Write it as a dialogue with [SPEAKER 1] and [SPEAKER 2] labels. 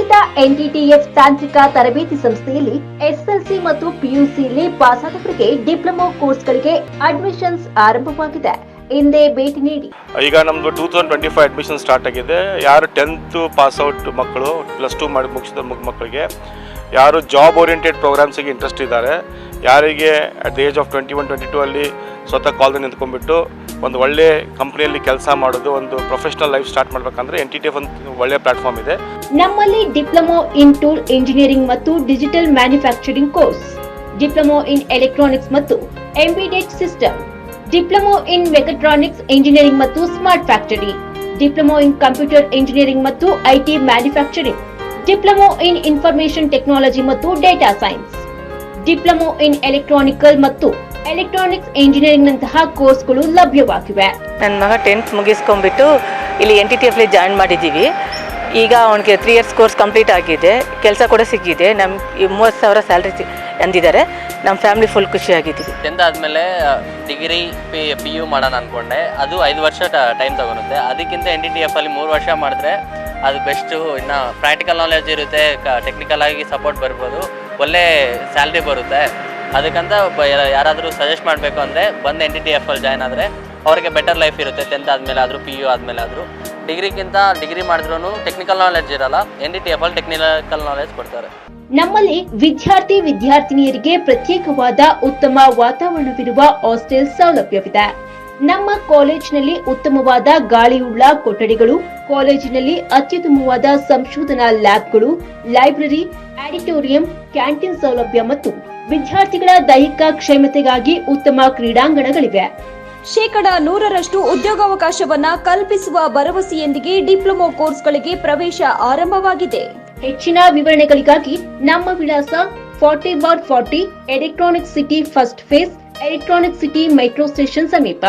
[SPEAKER 1] ಸ್ಥಾಪಿತ ಎನ್ಟಿಟಿಎಫ್ ತಾಂತ್ರಿಕ ತರಬೇತಿ ಸಂಸ್ಥೆಯಲ್ಲಿ ಎಸ್ಎಸ್ಎಲ್ಸಿ ಮತ್ತು ಪಿಯುಸಿಯಲ್ಲಿ ಪಾಸಾದವರಿಗೆ ಡಿಪ್ಲೊಮಾ ಕೋರ್ಸ್ಗಳಿಗೆ ಅಡ್ಮಿಷನ್ಸ್ ಆರಂಭವಾಗಿದೆ. ಹಿಂದೆ ಭೇಟಿ ನೀಡಿ.
[SPEAKER 2] ಈಗ ನಮ್ದು 2025 ಅಡ್ಮಿಷನ್ ಸ್ಟಾರ್ಟ್ ಆಗಿದೆ. ಯಾರು 10th ಪಾಸ್ ಔಟ್ ಮಕ್ಕಳು, +2 ಮಾಡಿ ಮುಗಿಸಿದ ಮಕ್ಕಳಿಗೆ, ಯಾರು ಜಾಬ್ ಓರಿಯೆಂಟೆಡ್ ಪ್ರೋಗ್ರಾಮ್ಸಿಗೆ ಇಂಟ್ರೆಸ್ಟ್ ಇದ್ದಾರೆ, ಯಾರಿಗೆ ಅಟ್ ದ ಏಜ್ ಆಫ್ 21-22 ಅಲ್ಲಿ ಸ್ವತಃ ಕಾಲ್ದಲ್ಲಿ ನಿಂತ್ಕೊಂಡ್ಬಿಟ್ಟು ಒಂದು ಒಳ್ಳೆ ಕಂಪ್ನಿಯಲ್ಲಿ ಕೆಲಸ ಮಾಡೋದು, ಒಂದು ಪ್ರೊಫೆಷನಲ್ ಲೈಫ್ ಸ್ಟಾರ್ಟ್ ಮಾಡಬೇಕಂದ್ರೆ ಎನ್ಟಿಟಿಎಫ್ ಒಂದು ಒಳ್ಳೆ ಪ್ಲಾಟ್ಫಾರ್ಮ್ ಇದೆ.
[SPEAKER 1] ನಮ್ಮಲ್ಲಿ ಡಿಪ್ಲೊಮಾ ಇನ್ ಟೂಲ್ ಇಂಜಿನಿಯರಿಂಗ್ ಮತ್ತು digital manufacturing course, diploma in electronics ಮತ್ತು embedded system, diploma in mechatronics engineering ಮತ್ತು smart factory, diploma in computer engineering ಮತ್ತು IT manufacturing, diploma in information technology ಮತ್ತು data science, diploma in electronical ಮತ್ತು electronics engineering ನಂತಹ ಕೋರ್ಸ್ಗಳು ಲಭ್ಯವಾಗಿವೆ.
[SPEAKER 3] ನನ್ನ ಮಗ 10th ಮುಗಿಸ್ಕೊಂಡ್ಬಿಟ್ಟು ಇಲ್ಲಿ ಎನ್ಟಿಟಿಎಫ್ ಜಾಯಿನ್ ಮಾಡಿದ್ದೀವಿ. ಈಗ ಅವನಿಗೆ 3 years ಕೋರ್ಸ್ ಕಂಪ್ಲೀಟ್ ಆಗಿದೆ, ಕೆಲಸ ಕೂಡ ಸಿಕ್ಕಿದೆ. ನಮ್ಗೆ 30,000 ಸ್ಯಾಲ್ರಿ ಅಂದಿದ್ದಾರೆ. ನಮ್ಮ ಫ್ಯಾಮಿಲಿ ಫುಲ್ ಖುಷಿಯಾಗಿದ್ದೀವಿ.
[SPEAKER 4] 10th ಆದಮೇಲೆ ಡಿಗ್ರಿ ಪಿ ಯು ಮಾಡೋಣ ಅಂದ್ಕೊಂಡೆ. ಅದು 5 ವರ್ಷ ಟೈಮ್ ತಗೊಳುತ್ತೆ. ಅದಕ್ಕಿಂತ ಎನ್ಟಿಟಿಎಫ್ ಅಲ್ಲಿ 3 ವರ್ಷ ಮಾಡಿದ್ರೆ ಅದು ಬೆಸ್ಟು. ಇನ್ನು ಪ್ರಾಕ್ಟಿಕಲ್ ನಾಲೆಜ್ ಇರುತ್ತೆ, ಟೆಕ್ನಿಕಲ್ ಆಗಿ ಸಪೋರ್ಟ್ ಬರ್ಬೋದು, ಒಳ್ಳೆ ಸ್ಯಾಲ್ರಿ ಬರುತ್ತೆ. ಅದಕ್ಕಂತ ಯಾರಾದರೂ ಸಜೆಸ್ಟ್ ಮಾಡಬೇಕು ಅಂದರೆ ಬಂದು ಎನ್ಟಿಟಿಎಫ್ ಅಲ್ಲಿ ಜಾಯ್ನ್ ಆದರೆ ಅವರಿಗೆ ಬೆಟರ್ ಲೈಫ್ ಇರುತ್ತೆ. 10th ಆದಮೇಲೆ ಆದರೂ ಪಿ ಯು ಆದಮೇಲೆ ಆದರೂ. ಡಿಗ್ರಿಗಿಂತ ಡಿಗ್ರಿ ಮಾಡಿದ್ರೂ ಟೆಕ್ನಿಕಲ್ ನಾಲೆಜ್ ಇರಲ್ಲ, ಎನ್ಟಿಟಿಎಫ್ ಅಲ್ಲಿ ಟೆಕ್ನಿಕಲ್ ನಾಲೆಜ್ ಕೊಡ್ತಾರೆ.
[SPEAKER 1] ನಮ್ಮಲ್ಲಿ ವಿದ್ಯಾರ್ಥಿನಿಯರಿಗೆ ಪ್ರತ್ಯೇಕವಾದ ಉತ್ತಮ ವಾತಾವರಣವಿರುವ ಹಾಸ್ಟೆಲ್ ಸೌಲಭ್ಯವಿದೆ. ನಮ್ಮ ಕಾಲೇಜಿನಲ್ಲಿ ಉತ್ತಮವಾದ ಗಾಳಿಯುಳ್ಳ ಕೊಠಡಿಗಳು, ಕಾಲೇಜಿನಲ್ಲಿ ಅತ್ಯುತ್ತಮವಾದ ಸಂಶೋಧನಾ ಲ್ಯಾಬ್ಗಳು, ಲೈಬ್ರರಿ, ಆಡಿಟೋರಿಯಂ, ಕ್ಯಾಂಟೀನ್ ಸೌಲಭ್ಯ ಮತ್ತು ವಿದ್ಯಾರ್ಥಿಗಳ ದೈಹಿಕ ಕ್ಷೇಮತೆಗಾಗಿ ಉತ್ತಮ ಕ್ರೀಡಾಂಗಣಗಳಿವೆ.
[SPEAKER 5] 100% ಉದ್ಯೋಗಾವಕಾಶವನ್ನ ಕಲ್ಪಿಸುವ ಭರವಸೆಯೊಂದಿಗೆ ಡಿಪ್ಲೊಮಾ ಕೋರ್ಸ್ಗಳಿಗೆ ಪ್ರವೇಶ ಆರಂಭವಾಗಿದೆ.
[SPEAKER 1] ಹೆಚ್ಚಿನ ವಿವರಣೆಗಳಿಗಾಗಿ ನಮ್ಮ ವಿಳಾಸ 40/40 electronic city first phase, electronic city metro station ಸಮೀಪ.